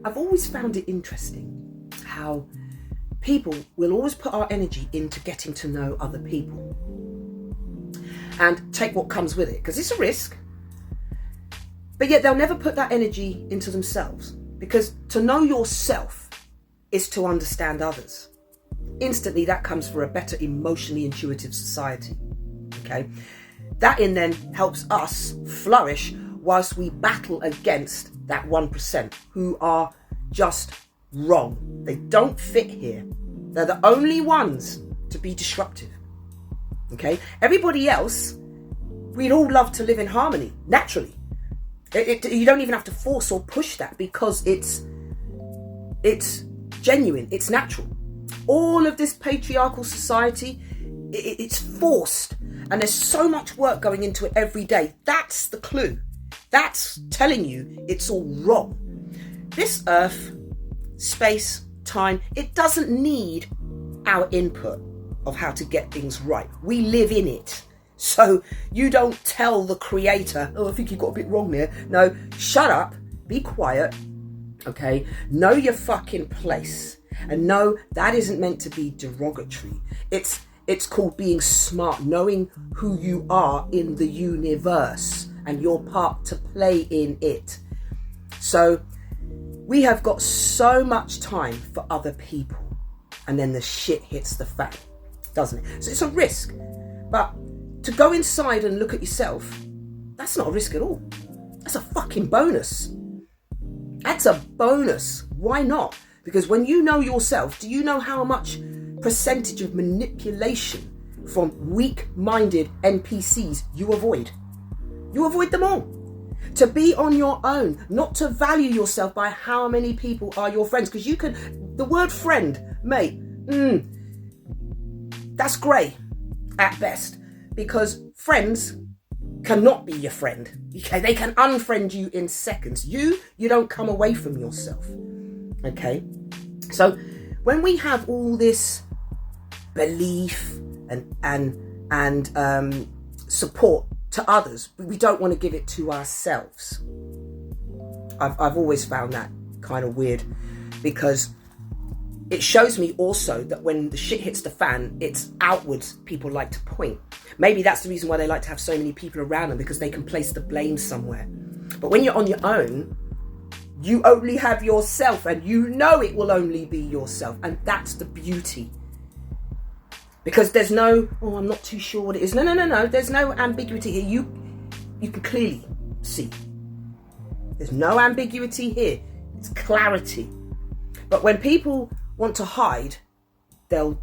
I've always found it interesting how people will always put our energy into getting to know other people and take what comes with it, because it's a risk. But yet they'll never put that energy into themselves, because to know yourself is to understand others. Instantly, that comes for a better emotionally intuitive society. Okay, that in then helps us flourish whilst we battle against that 1% who are just wrong. They don't fit here. They're the only ones to be disruptive. Okay, everybody else, we'd all love to live in harmony naturally. You don't even have to force or push that, because it's genuine, it's natural. All of this patriarchal society, it's forced, and there's so much work going into it every day. That's the clue. That's telling you it's all wrong. This earth, space, time, it doesn't need our input of how to get things right. We live in it. So you don't tell the creator, oh, I think you got a bit wrong there. No, shut up, be quiet, okay? Know your fucking place. And no, that isn't meant to be derogatory. It's called being smart, knowing who you are in the universe and your part to play in it. So we have got so much time for other people, and then the shit hits the fan, doesn't it? So it's a risk. But to go inside and look at yourself, that's not a risk at all. That's a fucking bonus. That's a bonus. Why not? Because when you know yourself, do you know how much percentage of manipulation from weak-minded NPCs you avoid? You avoid them all. To be on your own, not to value yourself by how many people are your friends. Because you can, the word friend, mate, that's grey at best. Because friends cannot be your friend. Okay, they can unfriend you in seconds. You don't come away from yourself. Okay, so when we have all this belief and support to others, we don't want to give it to ourselves. I've always found that kind of weird, because it shows me also that when the shit hits the fan, it's outwards people like to point. Maybe that's the reason why they like to have so many people around them, because they can place the blame somewhere. But when you're on your own, you only have yourself, and you know it will only be yourself. And that's the beauty. Because there's no, oh, I'm not too sure what it is. No. There's no ambiguity here. You can clearly see. There's no ambiguity here. It's clarity. But when people want to hide, they'll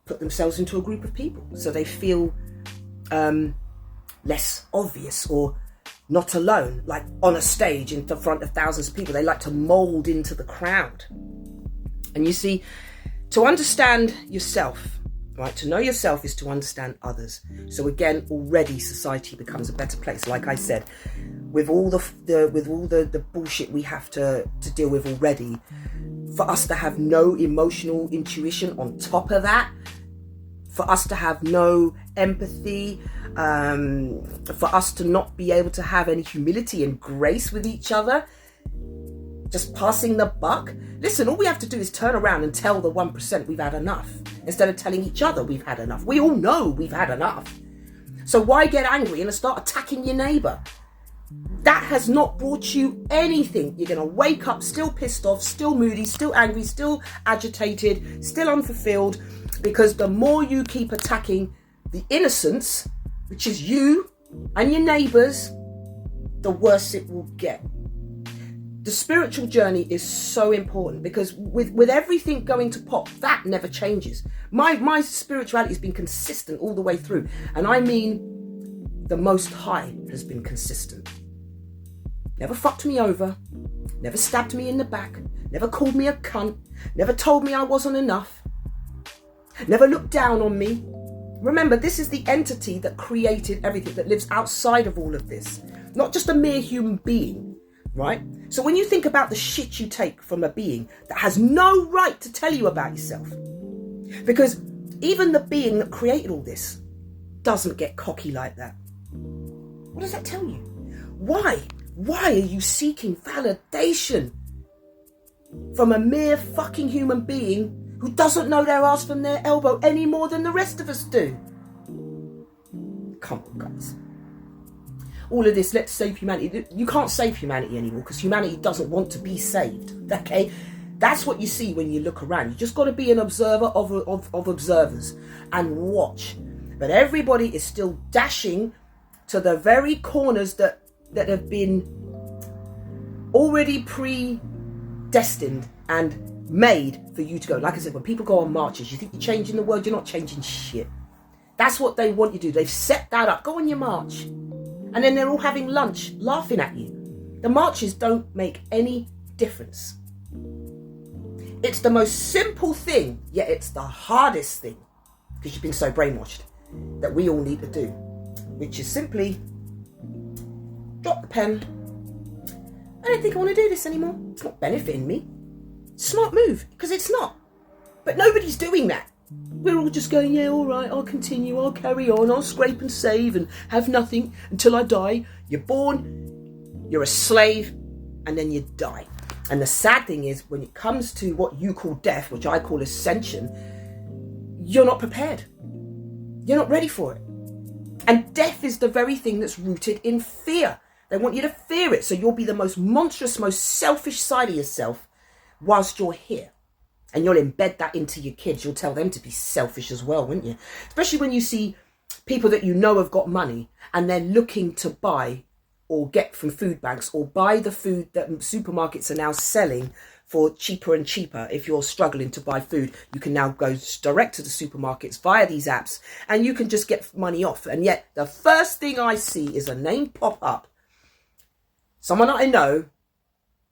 put themselves into a group of people, so they feel less obvious or not alone, like on a stage in front of thousands of people. They like to mold into the crowd. And you see, to understand yourself, right, to know yourself is to understand others. So again, already society becomes a better place. Like I said, with all the bullshit we have to deal with already, for us to have no emotional intuition on top of that, for us to have no empathy, for us to not be able to have any humility and grace with each other, just passing the buck. Listen, all we have to do is turn around and tell the 1% we've had enough, instead of telling each other we've had enough. We all know we've had enough. So why get angry and start attacking your neighbour? That has not brought you anything. You're going to wake up still pissed off, still moody, still angry, still agitated, still unfulfilled, because the more you keep attacking the innocence, which is you and your neighbours, the worse it will get. The spiritual journey is so important, because with everything going to pop, that never changes. My spirituality has been consistent all the way through. And I mean, the Most High has been consistent. Never fucked me over, never stabbed me in the back, never called me a cunt, never told me I wasn't enough, never looked down on me. Remember, this is the entity that created everything, that lives outside of all of this, not just a mere human being, right? So when you think about the shit you take from a being that has no right to tell you about yourself, because even the being that created all this doesn't get cocky like that. What does that tell you? Why are you seeking validation? from a mere fucking human being who doesn't know their ass from their elbow any more than the rest of us do. Come on, guys. All of this, let's save humanity. You can't save humanity anymore because humanity doesn't want to be saved. Okay? That's what you see when you look around. You just got to be an observer of observers and watch. But everybody is still dashing to the very corners that have been already predestined and made for you to go. Like I said, when people go on marches, you think you're changing the world, you're not changing shit. That's what they want you to do. They've set that up. Go on your march. And then they're all having lunch, laughing at you. The marches don't make any difference. It's the most simple thing, yet it's the hardest thing, because you've been so brainwashed, that we all need to do, which is simply drop the pen. I don't think I want to do this anymore. It's not benefiting me. Smart move, because it's not. But nobody's doing that. We're all just going, yeah, all right, I'll continue, I'll carry on, I'll scrape and save and have nothing until I die. You're born, you're a slave, and then you die. And the sad thing is, when it comes to what you call death, which I call ascension, you're not prepared. You're not ready for it. And death is the very thing that's rooted in fear. They want you to fear it, so you'll be the most monstrous, most selfish side of yourself whilst you're here. And you'll embed that into your kids. You'll tell them to be selfish as well, won't you? Especially when you see people that you know have got money and they're looking to buy or get from food banks or buy the food that supermarkets are now selling for cheaper and cheaper. If you're struggling to buy food, you can now go direct to the supermarkets via these apps and you can just get money off. And yet the first thing I see is a name pop up. Someone I know,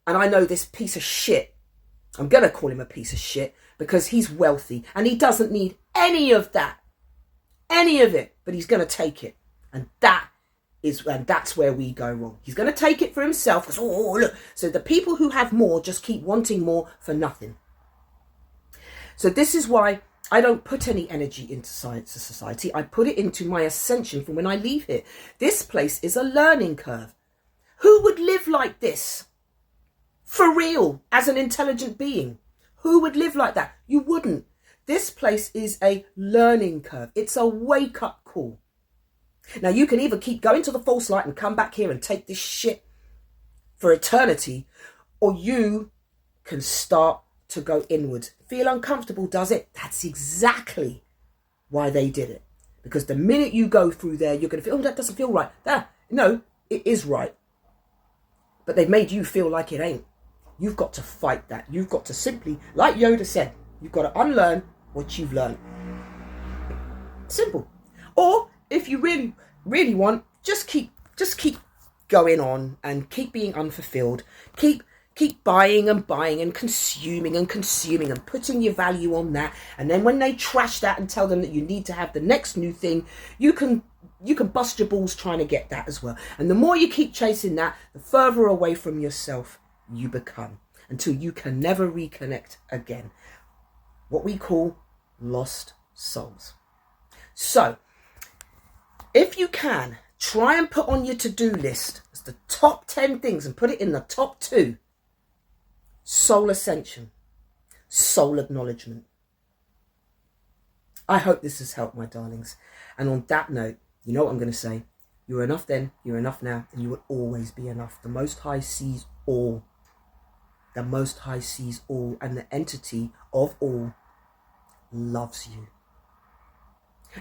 and I know this piece of shit. I'm going to call him a piece of shit because he's wealthy and he doesn't need any of that. Any of it. But he's going to take it. And that's where we go wrong. He's going to take it for himself. Because, oh, look. So the people who have more just keep wanting more for nothing. So this is why I don't put any energy into science or society. I put it into my ascension from when I leave here. This place is a learning curve. Who would live like this? For real, as an intelligent being. Who would live like that? You wouldn't. This place is a learning curve. It's a wake-up call. Now, you can either keep going to the false light and come back here and take this shit for eternity, or you can start to go inwards. Feel uncomfortable, does it? That's exactly why they did it. Because the minute you go through there, you're going to feel, oh, that doesn't feel right. No, it is right. But they've made you feel like it ain't. You've got to fight that. You've got to simply, like Yoda said, you've got to unlearn what you've learned. Simple. Or if you really, really want, just keep going on and keep being unfulfilled. Keep buying and consuming and putting your value on that. And then when they trash that and tell them that you need to have the next new thing, you can bust your balls trying to get that as well. And the more you keep chasing that, the further away from yourself you become, until you can never reconnect again. What we call lost souls. So, if you can, try and put on your to-do list as the top 10 things and put it in the top 2. Soul ascension. Soul acknowledgement. I hope this has helped, my darlings. And on that note, you know what I'm going to say. You're enough then, you're enough now, and you will always be enough. The Most High sees all. The Most High sees all, and the entity of all loves you.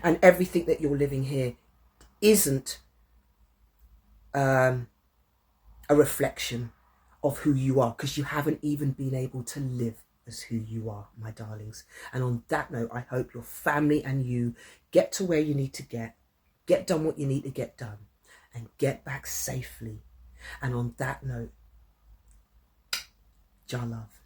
And everything that you're living here isn't a reflection of who you are, because you haven't even been able to live as who you are, my darlings. And on that note, I hope your family and you get to where you need to get done what you need to get done, and get back safely. And on that note, Jah love.